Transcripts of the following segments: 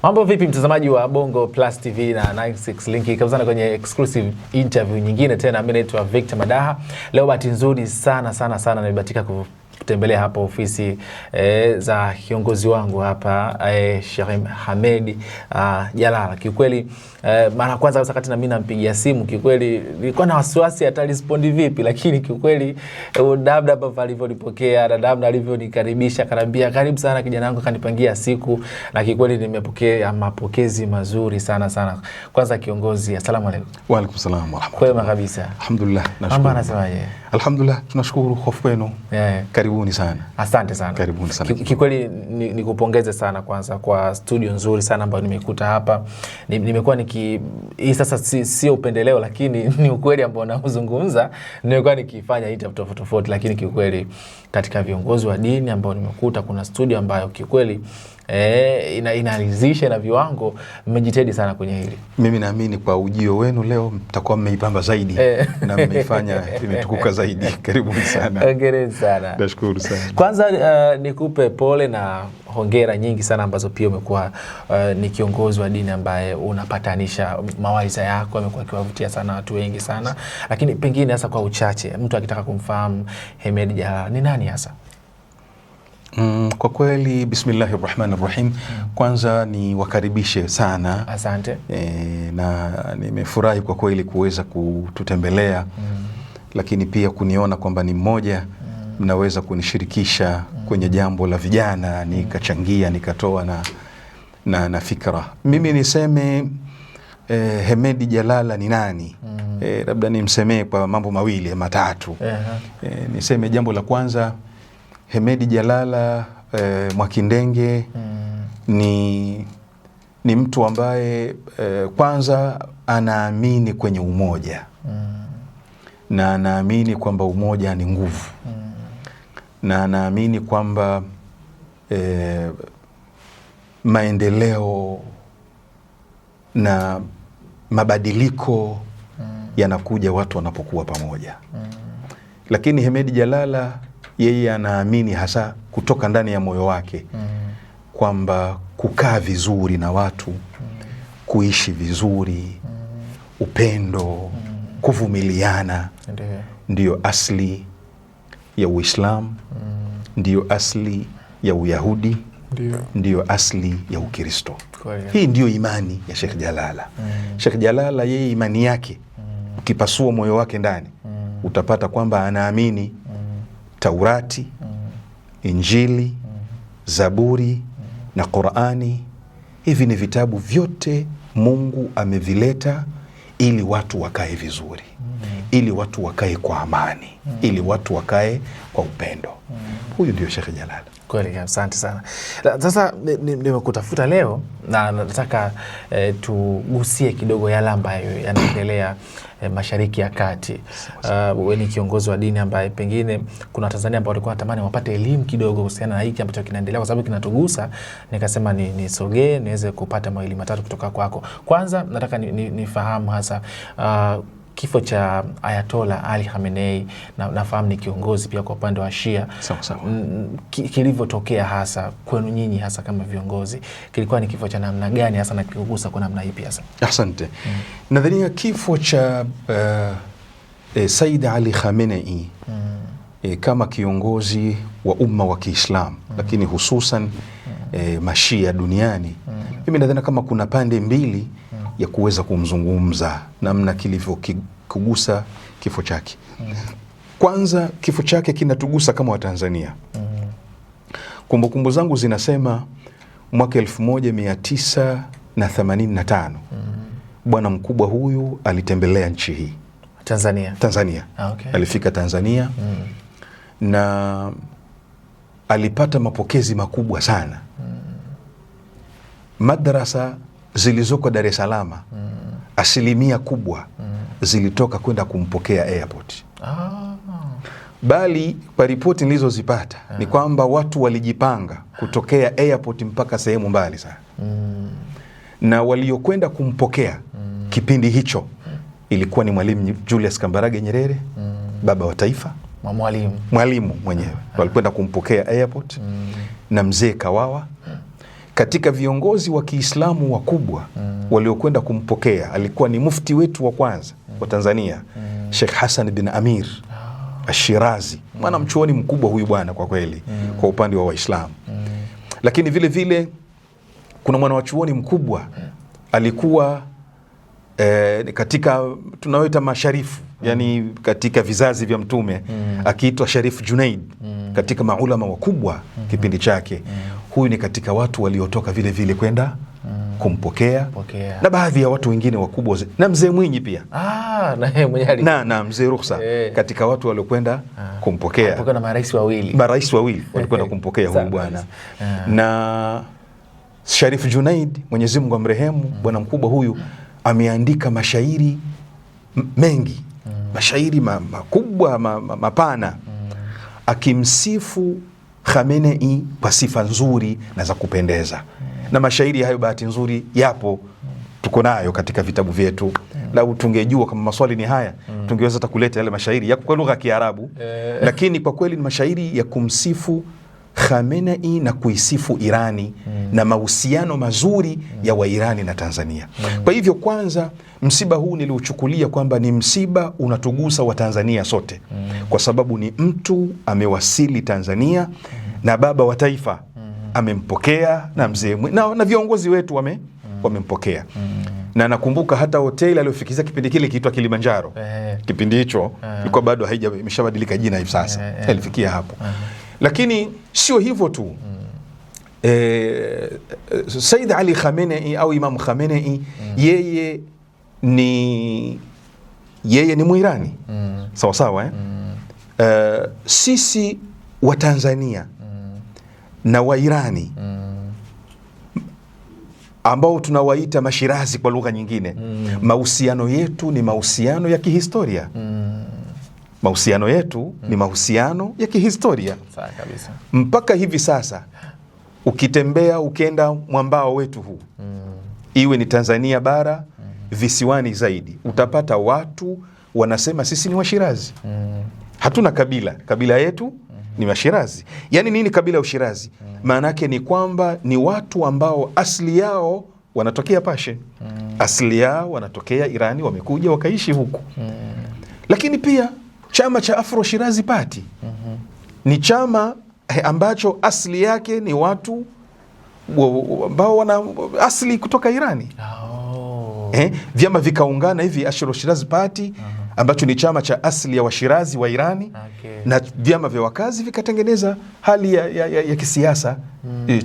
Mambo vipi mtazamaji wa Bongo Plus TV na 96 Link, karibu sana kwenye exclusive interview nyingine tena. Mimi naitwa Victor Madaha. Leo bahati nzuri sana nimebahatika kutembelea hapa ofisi za kiongozi wangu hapa Sheikh Hamedi Jalala. Kiukweli mara kwanza wakati na mimi nampigia simu, kiukweli nilikuwa na wasiwasi atarespondi vipi, lakini kiukweli dabda hapa alivyonipokea na dabda alivyonikaribisha, karibia karibu sana kijana wangu, kanipangia siku na kiukweli nimepokea mapokezi mazuri sana. Kwanza kiongozi, asalamu alaykum. Wa alaykum salaam wa rahmatullah. Kwema kabisa. Alhamdulillah, nashukuru. Mama anasemaje? Alhamdulillah, tunashukuru. Hofu wenu. Karibuni sana. Asante sana. Karibuni sana. Kikweli nikupongeze sana kwanza kwa studio nzuri sana ambayo nimekuta hapa. Nimekuwa hii sasa sio upendeleo, lakini ni ukweli ambao nauzungumza. Nimekuwa nikifanya interview tofauti, lakini kiukweli katika viongozi wa dini ambao nimekuta kuna studio ambayo kiukweli inaridhisha na viwango. Mmejitahidi sana kwenye hili. Mimi naamini kwa ujio wenu leo mtakuwa mmeipamba zaidi na mmeifanya imetukuka zaidi. Karibuni sana. Hongereni sana. Nashukuru sana. Kwanza nikupe pole na hongera nyingi sana ambazo pia umekuwa ni kiongozi wa dini ambaye unapatanisha. Mawaidha yako yamekuwa kiwavutia sana watu wengi sana, lakini pengine hasa kwa uchache mtu akitaka kumfahamu Hamedi Jalala ni nani hasa? Kwa kweli bismillahirrahmanirrahim. Kwanza ni wakaribishe sana. Asante. Na nimefurahi kwa kweli kuweza kututembelea, lakini pia kuniona kwamba ni mmoja mnaweza kunishirikisha kwenye jambo la vijana, nikachangia nikatoa na fikra. Mimi niseme Hamedi Jalala ni nani? Labda nimsemee kwa mambo mawili matatu. Niseme jambo la kwanza, Hamedi Jalala Mwakindenge ni mtu ambaye kwanza anaamini kwenye umoja na anaamini kwamba umoja ni nguvu na anaamini kwamba maendeleo na mabadiliko yanakuja watu wanapokuwa pamoja. Lakini Hamedi Jalala yeye anaamini hasa kutoka ndani ya moyo wake kwamba kukaa vizuri na watu, kuishi vizuri, upendo, kuvumiliana ndiyo asli ya Uislamu, ndiyo asli ya Uyahudi, ndiyo asli ya Ukristo. Hii ndiyo imani ya Sheikh Jalala. Sheikh Jalala yeye imani yake ukipasua moyo wake ndani utapata kwamba anaamini Taurati, Injili, Zaburi na Qurani. Hivi ni vitabu vyote Mungu amevileta ili watu wakae vizuri, ili watu wakae kwa amani, ili watu wakae kwa upendo. Huyu ndio Sheikh Jalala. Kweli, asante sana. Sasa nimekutafuta leo na nataka tugusie kidogo yale ambayo yanaendelea Mashariki ya Kati. Wewe ni kiongozi wa dini ambaye pengine kuna Tanzania ambao walikuwa natamani wapate elimu kidogo kuhusiana na hiki ambacho kinaendelea, kwa sababu kinatugusa. Nikasema nisogee niweze kupata mawili matatu kutoka kwako. Kwanza nataka nifahamu hasa kifo cha Ayatollah Ali Khamenei, na nafahamu ni kiongozi pia kwa upande wa Shia. Kilivyotokea hasa kwenu nyinyi hasa kama viongozi, kilikuwa ni kifo cha namna gani hasa na kiligusa kwa namna ipi hasa? Asante. Nadhania kifo cha Said Ali Khamenei kama kiongozi wa umma wa Kiislamu, lakini hususan mashia duniani, mimi nadhani kama kuna pande mbili ya kuweza kumzungumza namna kilivyokugusa kifo chake. Kwanza, kifo chake kinatugusa kama Watanzania. Kumbukumbu zangu zinasema mwaka 1985 bwana mkubwa huyu alitembelea nchi hii Tanzania. Okay. Alifika Tanzania na alipata mapokezi makubwa sana. Madrasa zilizoko Dar es Salaam asilimia kubwa zilitoka kwenda kumpokea airport. Bali kwa ripoti nilizozipata ni kwamba watu walijipanga kutokea airport mpaka sehemu mbali sana. Na waliokwenda kumpokea kipindi hicho ilikuwa ni Mwalimu Julius Kambarage Nyerere, baba wa taifa, mwalimu mwenyewe. Walikwenda kumpokea airport na mzee Kawawa. katika viongozi wa Kiislamu wakubwa waliokwenda kumpokea alikuwa ni mufti wetu wa kwanza wa Tanzania, Sheikh Hassan bin Amir Ashirazi, mwana mchuoni mkubwa huyu bwana kwa kweli kwa upande wa Waislamu. Lakini vile vile kuna mwana wachuoni mkubwa alikuwa katika tunaoita masharifu, yani katika vizazi vya Mtume, akiitwa Sharif Junaid, katika maulama wakubwa kipindi chake. Huyu ni katika watu waliotoka vile vile kwenda kumpokea, na baadhi ya watu wengine wakubwa, na mzee Mwinyi pia na mzee Ruksa katika watu waliokwenda kumpokea, na marais wawili walikwenda kumpokea huyu bwana. Na Sharif Junaid, Mwenyezi Mungu amrehemu, bwana mkubwa huyu ameandika mashairi mengi, mashairi makubwa mapana, akimsifu Khamenei kwa sifa nzuri na za kupendeza. Na mashairi hayo bahati nzuri yapo, tuko nayo katika vitabu vyetu. Lau tungejua kama maswali ni haya, tungeweza hata kuleta yale mashairi yako kwa lugha ya Kiarabu. Lakini kwa kweli ni mashairi ya kumsifu Khamenei na kuisifu Irani na mahusiano mazuri ya Wairani na Tanzania. Kwa hivyo kwanza, msiba huu niliuchukulia kwamba ni msiba unatugusa wa Tanzania sote, kwa sababu ni mtu amewasili Tanzania na baba wa taifa amempokea, na mzee na viongozi wetu wamempokea. Na nakumbuka hata hoteli aliyofikizia kipindi kile kiitwa Kilimanjaro. Kipindi hicho ilikuwa bado imeshabadilika jina hivi sasa. Alifikia hapo. Lakini sio hivyo tu. Said Ali Khamenei au Imam Khamenei, yeye ni Muirani. Sawa sawa, sisi wa Tanzania na Wairani ambao tunawaita Mashirazi kwa lugha nyingine, mahusiano yetu ni mahusiano ya kihistoria. Mahusiano yetu ni mahusiano ya kihistoria. Sawa kabisa. Mpaka hivi sasa ukitembea ukenda mwambao wetu huu, iwe ni Tanzania bara, visiwani zaidi, utapata watu wanasema sisi ni Washirazi. Hatuna kabila yetu ni Washirazi. Yani nini kabila ya Ushirazi? Maana yake ni kwamba ni watu ambao asili yao wanatokea Pashe, asili yao wanatokea Irani, wamekuja wakaishi huku. Lakini pia chama cha Afro Shirazi Party ni chama ambacho asili yake ni watu ambao wana asili kutoka Irani. Vyama vikaungana hivi, Afro Shirazi Party ambacho ni chama cha asili ya Washirazi wa Irani, na vyama vya wakazi vikatengeneza hali ya kisiasa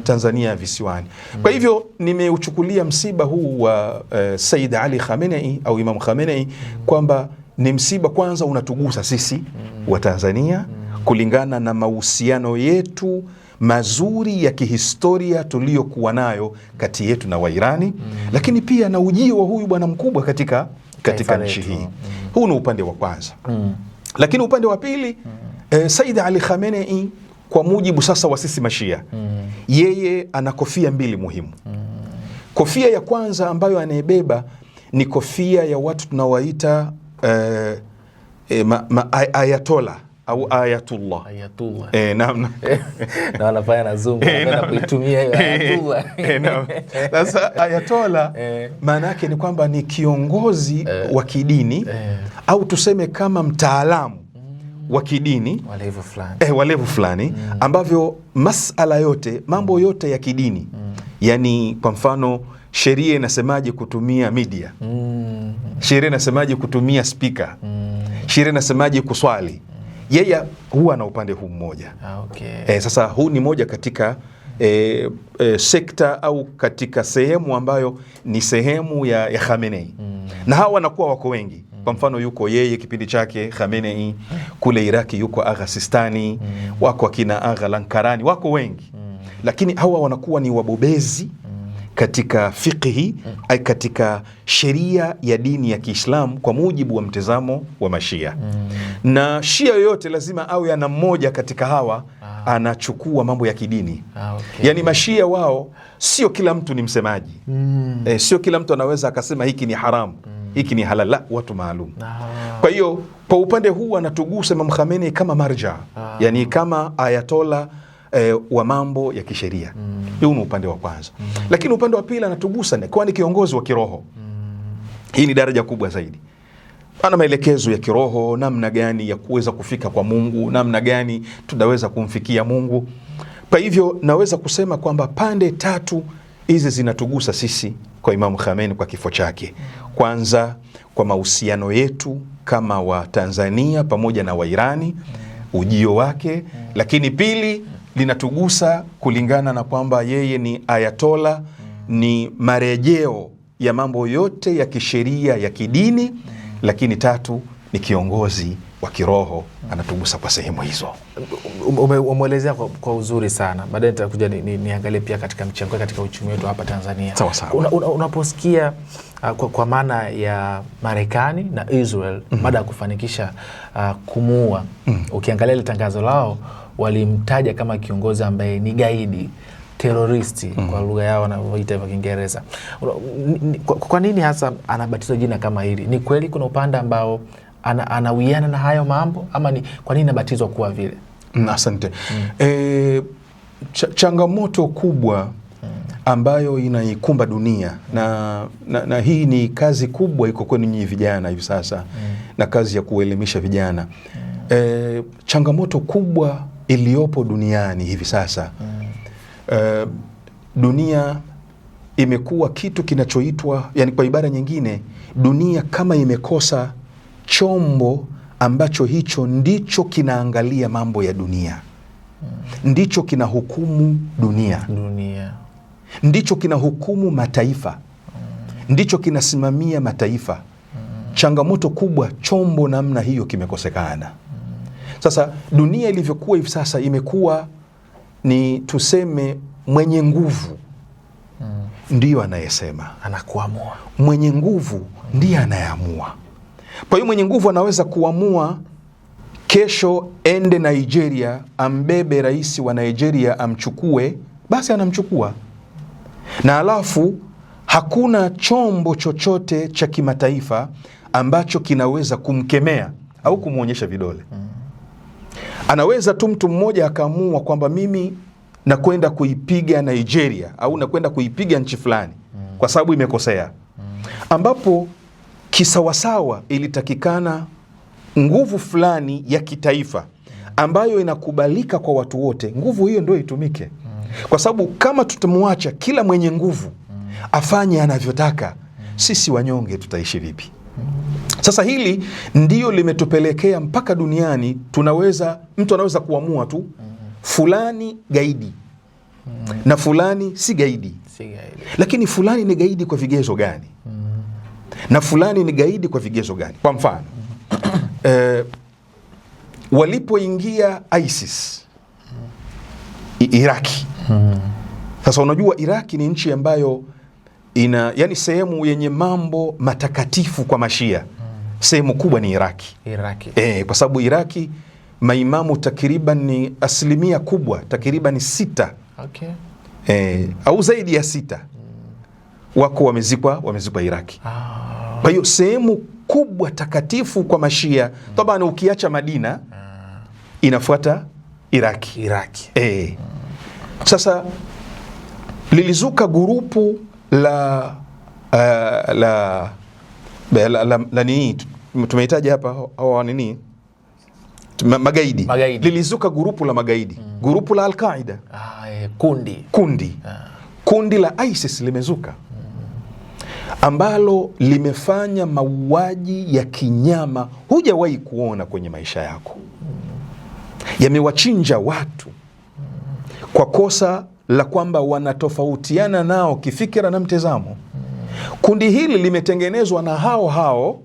Tanzania visiwani. Kwa hivyo nimeuchukulia msiba huu wa Said Ali Khamenei au Imam Khamenei kwamba ni msiba kwanza unatugusa sisi wa Tanzania kulingana na mahusiano yetu mazuri ya kihistoria tuliyokuwa nayo kati yetu na Wairani, lakini pia na ujio wa huyu bwana mkubwa katika nchi hii. Huu ni upande wa kwanza. Lakini upande wa pili, Said Ali Khamenei kwa mujibu sasa wa sisi Mashia, yeye ana kofia mbili muhimu. Kofia ya kwanza ambayo anaibeba ni kofia ya watu tunawaita Ayatollah au Ayatullah. Na wanafanya na zoom na kuitumia hiyo Ayatullah. Sasa Ayatollah maana yake ni kwamba ni kiongozi wa kidini au tuseme kama mtaalamu wa kidini wa level fulani, ambavyo masala yote, mambo yote ya kidini, yani kwa mfano sheria inasemaje kutumia media, sheria inasemaje kutumia speaker, sheria inasemaje kuswali, yeye huwa na upande huu mmoja. Sasa huu ni moja katika sekta au katika sehemu ambayo ni sehemu ya Khamenei. Na hawa wanakuwa wako wengi. Kwa mfano yuko yeye kipindi chake Khamenei, kule Iraki yuko Agha Sistani, wako akina Agha Lankarani, wako wengi. Lakini hawa wanakuwa ni wabobezi katika fiqhi, katika sheria ya dini ya Kiislamu kwa mujibu wa mtazamo wa Mashia. Na Shia yoyote lazima awe ana mmoja katika hawa anachukua mambo ya kidini. Yani Mashia wao sio kila mtu ni msemaji. Sio kila mtu anaweza akasema hiki ni haramu, hiki ni halal, watu maalum. Kwa hiyo kwa upande huu anatugusa Imam Khamenei kama marja, yani kama Ayatollah wa mambo ya kisheria. Huu ni upande wa kwanza. Lakini upande wa pili anatugusa kwa ni kiongozi wa kiroho. Hii ni daraja kubwa zaidi. Ana maelekezo ya kiroho, namna gani ya kuweza kufika kwa Mungu, namna gani tunaweza kumfikia Mungu. Kwa hivyo naweza kusema kwamba pande tatu hizi zinatugusa sisi kwa Imam Khomeini kwa kifo chake. Kwanza kwa mahusiano yetu kama wa Tanzania pamoja na wa Irani, ujio wake. Lakini pili linatugusa kulingana na kwamba yeye ni ayatola, ni marejeo ya mambo yote ya kisheria ya kidini. Lakini tatu ni kiongozi wa kiroho, anatugusa kwa sehemu hizo. Umeelezea kwa uzuri sana. Baadaye nitakuja niangalie pia katika mchango katika uchumi wetu hapa Tanzania. Sawa sawa. Unaposikia kwa maana ya Marekani na Israel baada ya kufanikisha kumuua, ukiangalia ile tangazo lao walimtaja kama kiongozi ambaye ni gaidi, teroristi kwa lugha yao wanavyoita kwa Kiingereza. Kwa nini hasa anabatizwa jina kama hili? Ni kweli kuna upande ambao anawiana na hayo mambo, ama ni kwa nini anabatizwa kuwa vile? Asante. Changamoto kubwa ambayo inaikumba dunia na hii ni kazi kubwa iko kwenu nyinyi vijana hivi sasa, na kazi ya kuelimisha vijana. Changamoto kubwa iliyopo duniani hivi sasa, dunia imekuwa kitu kinachoitwa, yani kwa ibara nyingine, dunia kama imekosa chombo ambacho hicho ndicho kinaangalia mambo ya dunia, ndicho kinahukumu dunia, ndicho kinahukumu mataifa, ndicho kinasimamia mataifa. Changamoto kubwa, chombo namna hiyo kimekosekana. Sasa dunia ilivyokuwa hivi sasa imekuwa ni tuseme mwenye nguvu ndiyo anayesema, anakuamua. Mwenye nguvu ndiye anayeamua. Kwa hiyo mwenye nguvu anaweza kuamua kesho ende Nigeria, ambebe rais wa Nigeria amchukue, basi anamchukua. Na alafu hakuna chombo chochote cha kimataifa ambacho kinaweza kumkemea au kumuonyesha vidole. Anaweza tu mtu mmoja akaamua kwamba mimi nakwenda kuipiga Nigeria au nakwenda kuipiga nchi fulani kwa sababu imekosea, ambapo kisawasawa ilitakikana nguvu fulani ya kitaifa ambayo inakubalika kwa watu wote. Nguvu hiyo ndio itumike, kwa sababu kama tutamwacha kila mwenye nguvu afanye anavyotaka, sisi wanyonge tutaishi vipi? Sasa hili ndio limetupelekea mpaka duniani mtu anaweza kuamua tu fulani gaidi na fulani si gaidi. Lakini fulani ni gaidi kwa vigezo gani? Na fulani ni gaidi kwa vigezo gani? Kwa mfano walipoingia ISIS Iraki. Sasa unajua Iraki ni nchi ambayo yani sehemu yenye mambo matakatifu kwa Mashia. Sehemu kubwa ni Iraki. Kwa sababu Iraki maimamu takriban ni asilimia kubwa, takriban 6. Au zaidi ya 6 wako wamezikwa Iraki. Kwa hiyo sehemu kubwa takatifu kwa Mashia, tabani ukiacha Madina inafuata Iraki. Sasa lilizuka gurupu la nini tumehitaji hapa au nini, magaidi. Lilizuka gurupu la magaidi, gurupu la Al-Qaeda, kundi la ISIS limezuka, ambalo limefanya mauaji ya kinyama hujawahi kuona kwenye maisha yako. Yamewachinja watu kwa kosa la kwamba wanatofautiana nao kifikira na mtazamo. Kundi hili limetengenezwa na hao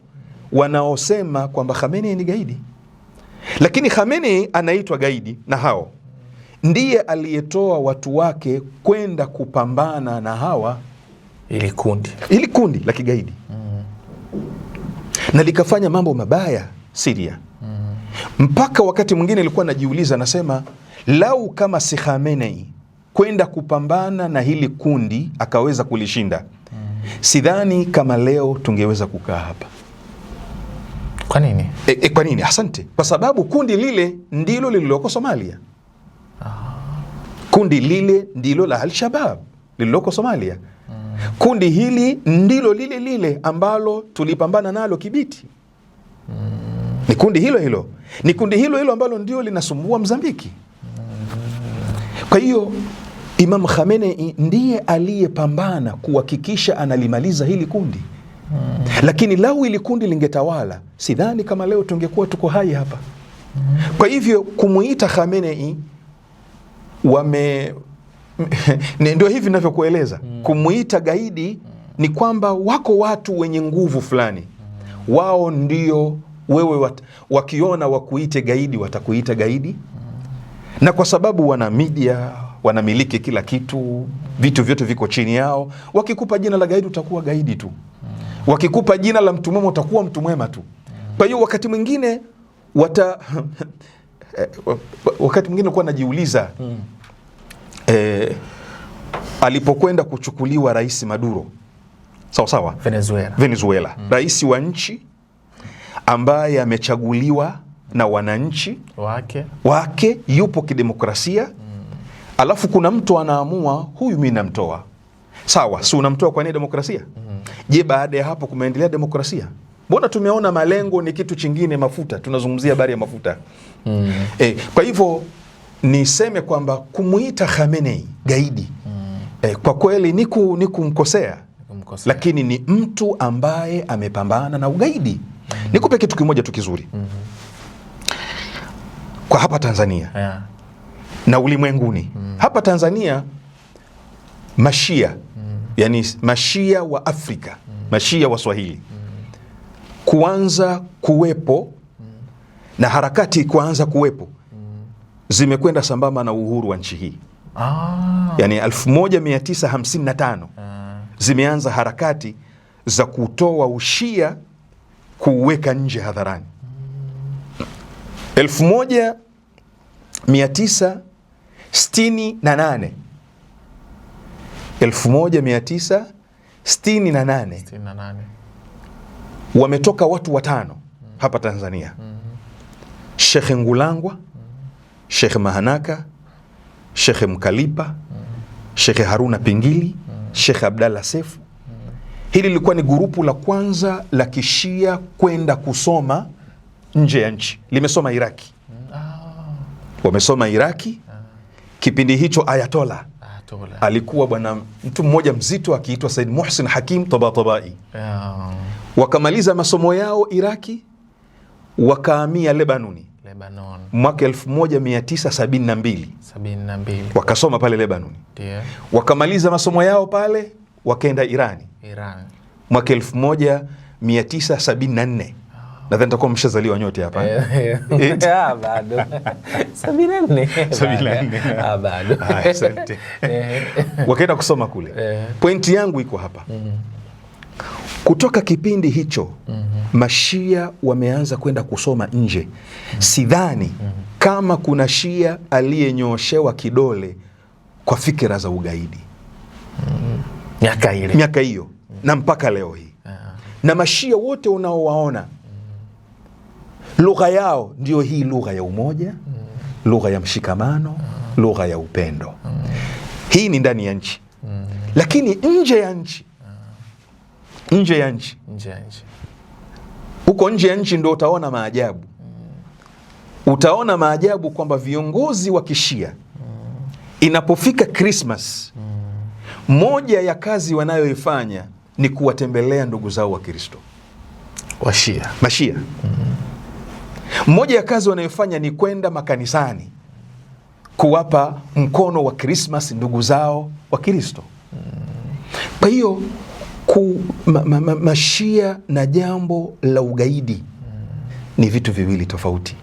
wanaosema kwamba Khomeini ni gaidi. Lakini Khomeini anaitwa gaidi na hao ndiye aliyetoa watu wake kwenda kupambana na hawa ili kundi la kigaidi. Na likafanya mambo mabaya Syria. Mpaka wakati mwingine ilikuwa najiuliza, nasema lau kama si Khomeini kwenda kupambana na hili kundi akaweza kulishinda, sidhani kama leo tungeweza kukaa hapa. Kwa nini? Kwa nini? Asante. Kwa sababu kundi lile ndilo lililoko Somalia. Kundi lile ndilo la Al-Shabaab lililoko Somalia. Kundi hili ndilo lile lile ambalo tulipambana nalo Kibiti. Ni kundi hilo hilo. Ni kundi hilo hilo ambalo ndio linasumbua Mzambiki. Kwa hiyo Imam Khamenei ndiye aliyepambana kuhakikisha analimaliza hili kundi. Lakini lau ili kundi lingetawala, sidhani kama leo tungekuwa tuko hai hapa. Kwa hivyo kumuita Khamenei ndio hivi ninavyokueleza. Kumuita gaidi ni kwamba wako watu wenye nguvu fulani. Wao ndio wewe wakiona wakuite gaidi watakuita gaidi. Na kwa sababu wana media, wanamiliki kila kitu, vitu vyote viko chini yao, wakikupa jina la gaidi utakuwa gaidi tu. Wakikupa jina la mtu mwema utakuwa mtu mwema tu. Kwa hiyo wakati mwingine wakati mwingine kuwa najiuliza alipokwenda kuchukuliwa Rais Maduro, sawa Venezuela, rais wa nchi ambaye amechaguliwa na wananchi wake yupo kidemokrasia. Alafu kuna mtu anaamua huyu mimi namtoa. Sawa, si unamtoa kwa nini demokrasia? Je, baada ya hapo kumeendelea demokrasia? Mbona tumeona malengo ni kitu chingine, mafuta, tunazungumzia habari ya mafuta. Kwa hivyo niseme kwamba kumuita Khamenei gaidi kwa kweli ni kumkosea. Lakini ni mtu ambaye amepambana na ugaidi. Nikupe kitu kimoja tu kizuri. Kwa hapa Tanzania na ulimwenguni. Hapa Tanzania Mashia, yani Mashia wa Afrika, Mashia wa Swahili kuanza kuwepo na harakati kuanza kuwepo zimekwenda sambamba na uhuru wa nchi hii. Yani 1955 zimeanza harakati za kutoa ushia, kuweka nje hadharani. 1968 wametoka watu watano hapa Tanzania. Sheikh Ngulangwa, Sheikh Mahanaka, Sheikh Mkalipa, Sheikh Haruna Pingili, Sheikh Abdallah Sefu. Hili lilikuwa ni grupu la kwanza la kishia kwenda kusoma nje ya nchi. Limesoma Iraki. Wamesoma Iraki. Kipindi hicho Ayatollah alikuwa bwana mtu mmoja mzito akiitwa Said Muhsin Hakim Tabatabai. Wakamaliza masomo yao Iraki, wakahamia Lebanon mwaka 1972. Wakasoma pale Lebanon. Wakamaliza masomo yao pale, wakaenda Irani mwaka 1974. Nadhani nitakuwa mshazaliwa nyote hapa. Bado 74 bado. Asante. Wakaenda kusoma kule. Pointi yangu iko hapa. Kutoka kipindi hicho Mashia wameanza kwenda kusoma nje. Sidhani kama kuna Shia aliyenyoshewa kidole kwa fikira za ugaidi miaka hiyo na mpaka leo hii. Na Mashia wote unaowaona lugha yao ndio hii lugha ya umoja, lugha ya mshikamano, lugha ya upendo. Hii ni ndani ya nchi. Lakini nje ya nchi huko nje ya nchi ndio utaona maajabu. Utaona maajabu kwamba viongozi wa Kishia inapofika Christmas, moja ya kazi wanayoifanya ni kuwatembelea ndugu zao wa Kristo Mashia. Moja ya kazi wanayofanya ni kwenda makanisani kuwapa mkono wa Christmas ndugu zao wa Kristo. Kwa hiyo Mashia na jambo la ugaidi ni vitu viwili tofauti.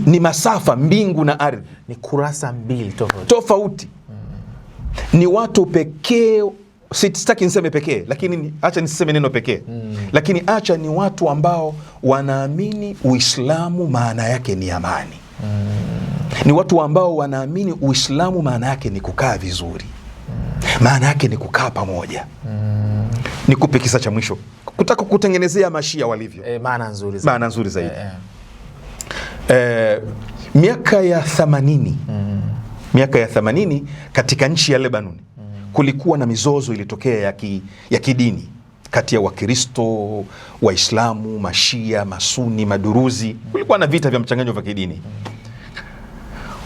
Ni masafa mbingu na ardhi, ni kurasa mbili tofauti. Ni watu pekee, sitaki niseme pekee, lakini acha niseme neno pekee. Lakini acha ni watu ambao wanaamini Uislamu maana yake ni amani. Ni watu ambao wanaamini Uislamu maana yake ni kukaa vizuri. Maana yake ni kukaa pamoja. Nikupe kisa cha mwisho kutaka kutengenezea Mashia walivyo. Maana nzuri zaidi. Miaka ya 80 miaka ya 80 katika nchi ya Lebanon kulikuwa na mizozo ilitokea ya kidini kati ya Wakristo, Waislamu, Mashia, Masuni, Maduruzi. Kulikuwa na vita vya mchanganyo vya kidini.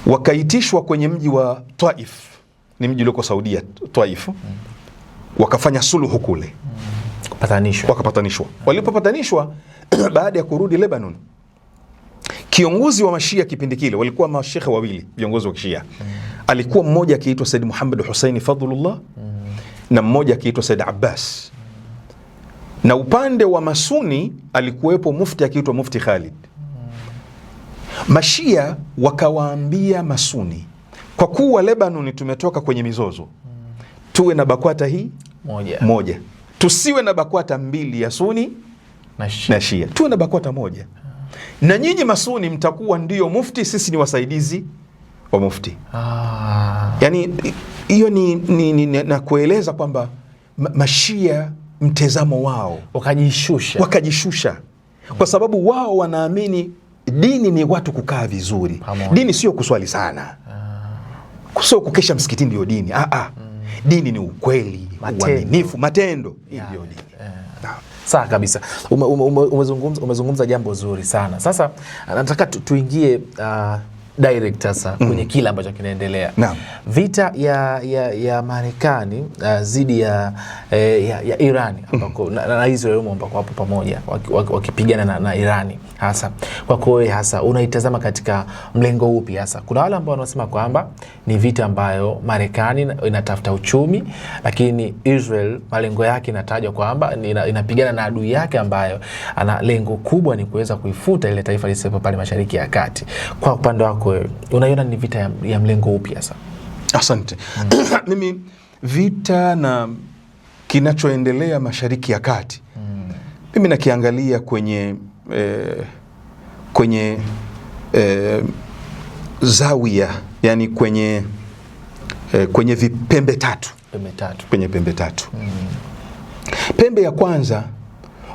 Wakaitishwa kwenye mji wa Taif, ni mji ulioko Saudia, Taif. Wakafanya suluhu kule, wakapatanishwa. Walipopatanishwa baada ya kurudi Lebanon, kiongozi wa Mashia kipindi kile, walikuwa mashekhe wawili viongozi wa Kishia. Alikuwa mmoja akiitwa Said Muhammad Hussein Fadhlullah na mmoja akiitwa Said Abbas. Na upande wa Masuni alikuwepo mufti akiitwa Mufti Khalid. Mashia wakawaambia Masuni, kwa kuwa Lebanon tumetoka kwenye mizozo, tuwe na BAKWATA hii moja. Tusiwe na BAKWATA mbili ya Suni na Shia. Tuwe na BAKWATA moja. Na nyinyi Masuni mtakuwa ndio mufti, sisi ni wasaidizi wa mufti. Yani hiyo ni na kueleza kwamba Mashia mtazamo wao wakajishusha kwa sababu wao wanaamini dini ni watu kukaa vizuri. Dini sio kuswali sana, sio kukesha msikitini ndio dini. Dini ni ukweli, uaminifu, matendo. Ndio dini. Sawa kabisa. Umezungumza jambo zuri sana. Sasa nataka tuingie direct sasa kwenye kile ambacho kinaendelea. Vita ya Marekani dhidi ya Irani ambako na Israel ambako wapo pamoja wakipigana na Irani. Hasa kwako wewe, hasa unaitazama katika mlengo upi hasa? Kuna wale ambao wanasema kwamba ni vita ambayo Marekani inatafuta uchumi, lakini Israel malengo yake inatajwa kwamba inapigana na adui yake ambayo ana lengo kubwa ni kuweza kuifuta ile taifa lisipo pale Mashariki ya Kati. Kwa upande wako unaiona ni vita ya mlengo upi hasa? Asante. Mimi vita na kinachoendelea Mashariki ya Kati, mimi nakiangalia kwenye zawia, yani kwenye vipembe tatu. Kwenye pembe tatu. Pembe ya kwanza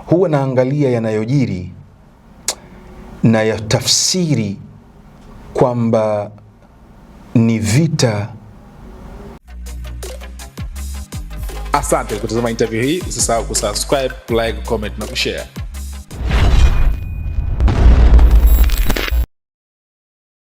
huwa naangalia yanayojiri na ya tafsiri kwamba ni vita. Asante kutazama interview hii. Usisahau kusubscribe, like, comment na kushare.